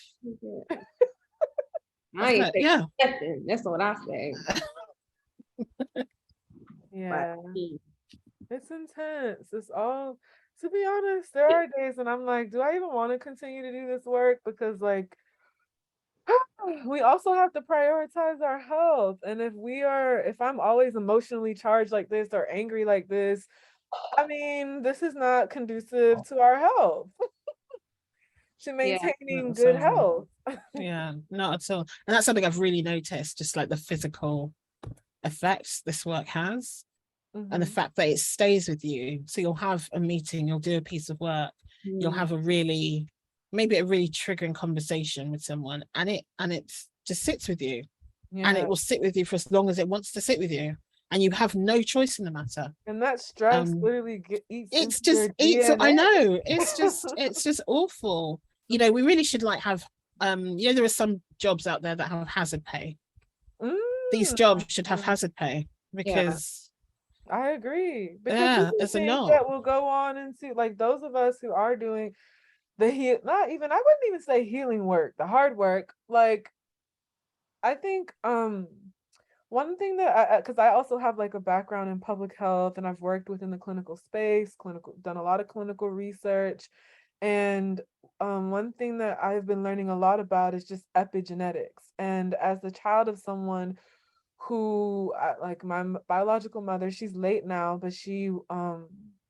Yeah, that's what I say. Yeah, it's intense. It's To be honest, there are days when I'm like, do I even want to continue to do this work? Because like, we also have to prioritize our health. And if I'm always emotionally charged like this or angry like this, I mean, this is not conducive to our health, to Yeah. maintaining Not good at all. health. Yeah, not at all. And that's something I've really noticed, just like the physical effects this work has, and the Mhm. fact that it stays with you. So you'll have a meeting, you'll do a piece of work, you'll have maybe a really triggering conversation with someone, and it just sits with you, and Yeah. it will sit with you for as long as it wants to sit with you, and you have no choice in the matter. And that stress Um, literally eats into it's just your it's I DNA. know it's just awful. We really should like have there are some jobs out there that have hazard pay. These Mm, jobs should have hazard pay, Yeah. because I agree. Because this yeah, is there's a things lot. that will go on into like those of us who are doing not even, I wouldn't even say healing work, the hard work. Like I think one thing that because I also have like a background in public health, and I've worked within the clinical space, done a lot of clinical research. And one thing that I've been learning a lot about is just epigenetics. And as the child of someone who, like my biological mother, she's late now, but she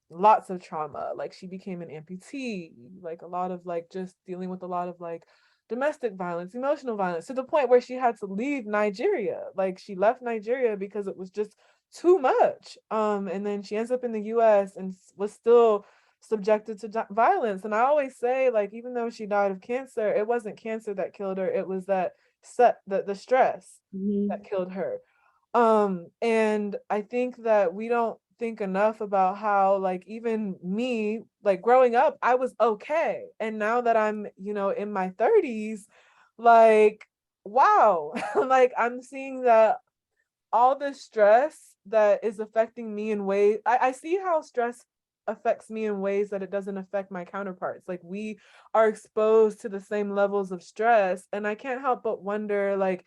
lots of trauma. Like she became an amputee, like a lot of like just dealing with a lot of like domestic violence, emotional violence, to the point where she had to leave Nigeria. Like she left Nigeria because it was just too much. And then she ends up in the US and was still subjected to violence. And I always say, like, even though she died of cancer, it wasn't cancer that killed her, it was that the stress that killed her. And I think that we don't think enough about how, like, even me, like growing up, I was okay. And now that I'm, in my 30s, like, wow, like I'm seeing that all the stress that is affecting me in ways, I see how stress affects me in ways that it doesn't affect my counterparts. Like we are exposed to the same levels of stress. And I can't help but wonder, like,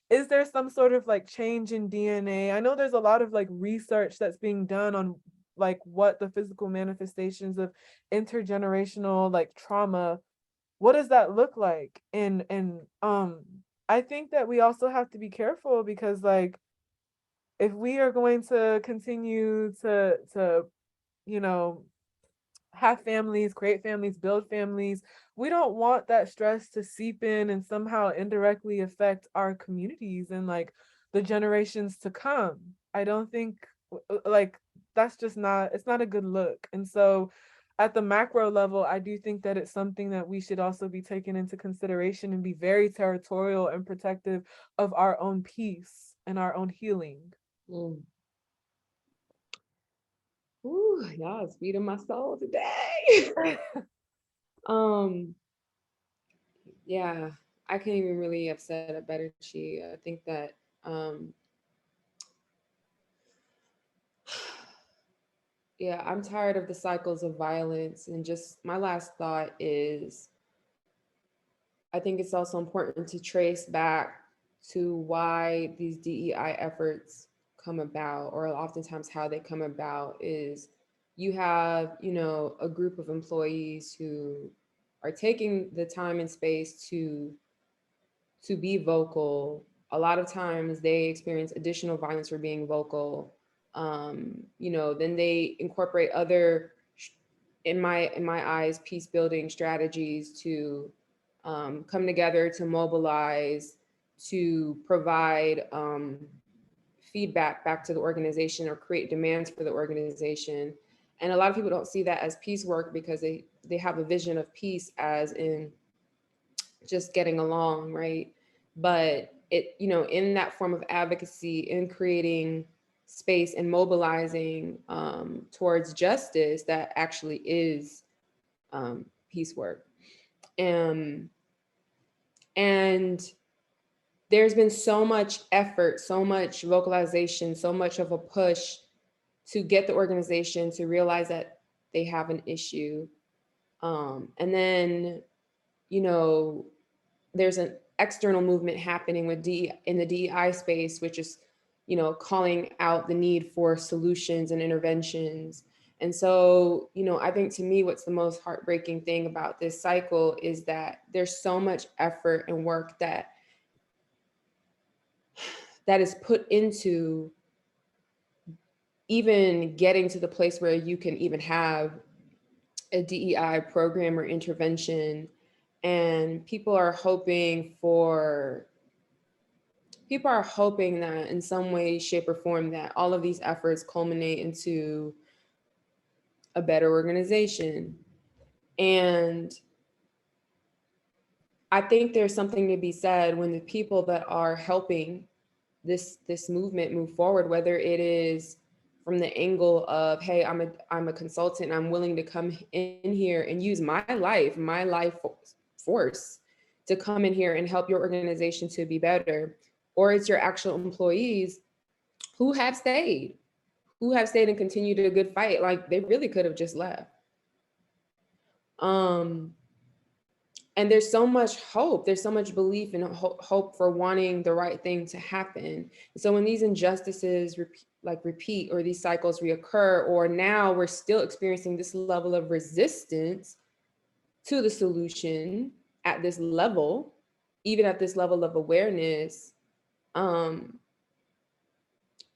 is there some sort of like change in DNA? I know there's a lot of like research that's being done on like what the physical manifestations of intergenerational like trauma, what does that look like? And I think that we also have to be careful, because like if we are going to continue to you know have families, create families, build families, we don't want that stress to seep in and somehow indirectly affect our communities and like the generations to come. I don't think like that's just not, it's not a good look. And so at the macro level, I do think that it's something that we should also be taken into consideration and be very territorial and protective of our own peace and our own healing. Mm. Ooh, y'all is feeding my soul today. um, yeah, I can't even really have said it better, Chi. I think that yeah, I'm tired of the cycles of violence. And just my last thought is I think it's also important to trace back to why these DEI efforts come about, or oftentimes how they come about is you have, a group of employees who are taking the time and space to be vocal. A lot of times they experience additional violence for being vocal. Then they incorporate other, in my eyes, peace building strategies to come together, to mobilize, to provide feedback back to the organization or create demands for the organization. And a lot of people don't see that as peace work because they have a vision of peace as in just getting along, right? But in that form of advocacy, in creating space and mobilizing towards justice, that actually is peace work. And there's been so much effort, so much vocalization, so much of a push to get the organization to realize that they have an issue. And then, there's an external movement happening with in the DEI space, which is, calling out the need for solutions and interventions. And so, I think to me, what's the most heartbreaking thing about this cycle is that there's so much effort and work that is put into even getting to the place where you can even have a DEI program or intervention. And people are hoping that in some way, shape, or form that all of these efforts culminate into a better organization. And I think there's something to be said when the people that are helping this movement move forward, whether it is from the angle of, hey, I'm a consultant, I'm willing to come in here and use my life force to come in here and help your organization to be better, or it's your actual employees who have stayed and continued a good fight. Like, they really could have just left. And there's so much hope, there's so much belief and hope for wanting the right thing to happen. So when these injustices repeat, or these cycles reoccur, or now we're still experiencing this level of resistance to the solution at this level, even at this level of awareness,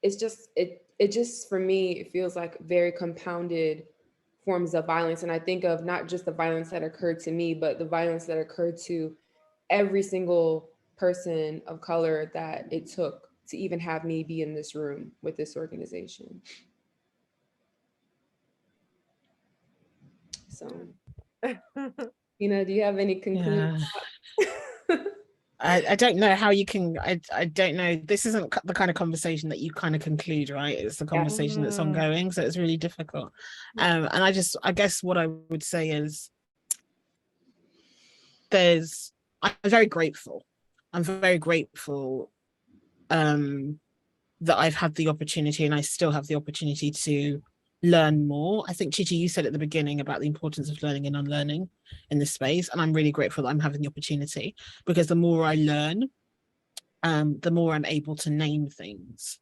it's just, it just, for me, it feels like very compounded forms of violence. And I think of not just the violence that occurred to me, but the violence that occurred to every single person of color that it took to even have me be in this room with this organization. So, Tina, do you have any conclusions? I don't know how you can, I don't know, this isn't the kind of conversation that you kind of conclude, right? It's the conversation that's ongoing, so it's really difficult. And I guess what I would say is I'm very grateful that I've had the opportunity, and I still have the opportunity, to learn more. I think, Chichi, you said at the beginning about the importance of learning and unlearning in this space, and I'm really grateful that I'm having the opportunity, because the more I learn, the more I'm able to name things,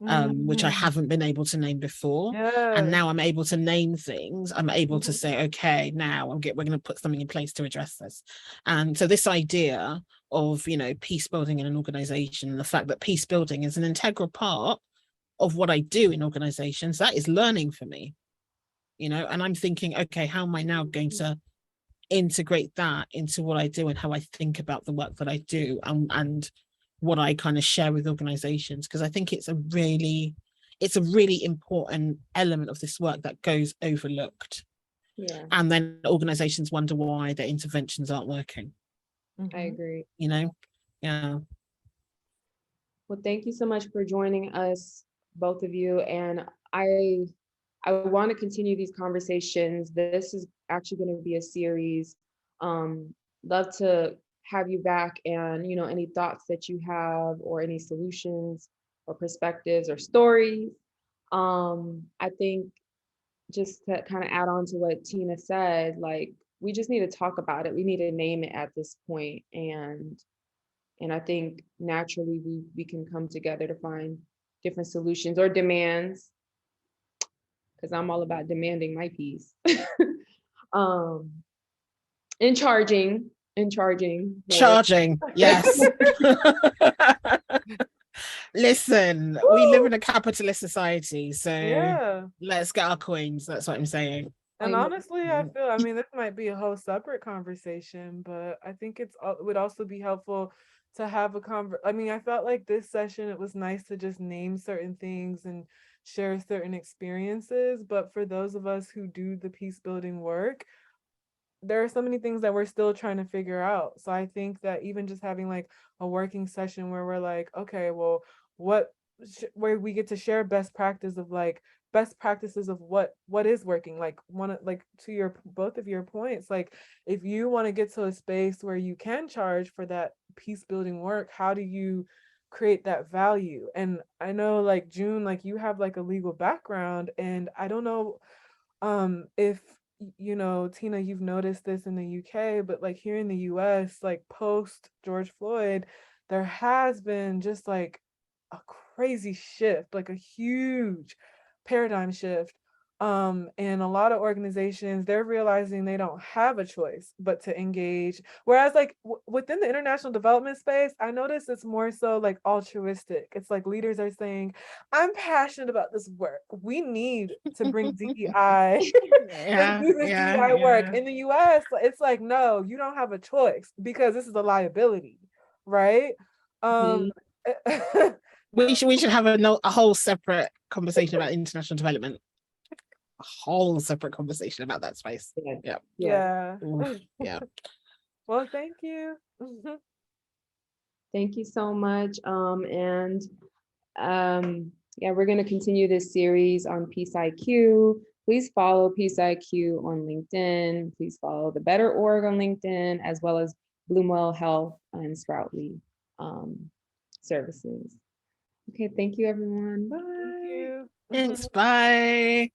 which I haven't been able to name before. And now I'm able to name things. I'm able to say, okay, now we're going to put something in place to address this. And so this idea of, peace building in an organization, and the fact that peace building is an integral part of what I do in organizations, that is learning for me, and I'm thinking, okay, how am I now going to integrate that into what I do and how I think about the work that I do, and what I kind of share with organizations, because I think it's a really important element of this work that goes overlooked. Yeah. And then organizations wonder why their interventions aren't working. I agree. Yeah. Well, thank you so much for joining us, both of you. And I want to continue these conversations. This is actually going to be a series. Love to have you back, and any thoughts that you have, or any solutions or perspectives or stories. I think, just to kind of add on to what Tina said, like, we just need to talk about it. We need to name it at this point. And I think naturally we can come together to find different solutions or demands, because I'm all about demanding my piece. And charging. Yes. Listen, we live in a capitalist society, so let's get our coins. That's what I'm saying. And honestly, I mean, this might be a whole separate conversation, but I think it would also be helpful to have I mean, I felt like this session, it was nice to just name certain things and share certain experiences. But for those of us who do the peace building work, there are so many things that we're still trying to figure out. So I think that even just having like a working session where we're like, okay, well, where we get to share best practices of what is working, like to both of your points, like if you want to get to a space where you can charge for that peace building work, how do you create that value? And I know, like, June, like, you have like a legal background, and I don't know if Tina, you've noticed this in the UK, but like here in the US, like post George Floyd, there has been just like a crazy shift, like a huge paradigm shift And a lot of organizations, they're realizing they don't have a choice but to engage. Whereas like within the international development space, I notice it's more so like altruistic. It's like leaders are saying, I'm passionate about this work. We need to bring DEI and do this DEI work. In the US, it's like, no, you don't have a choice because this is a liability, right? We should have a whole separate conversation about international development. A whole separate conversation about that space. Yeah. Oof, yeah. Well, thank you. Thank you so much. Yeah, we're going to continue this series on Peace IQ. Please follow Peace IQ on LinkedIn. Please follow the Better Org on LinkedIn, as well as Bloomwell Health and Sproutly services. Okay, thank you, everyone. Bye. Thank you. Thanks. Bye.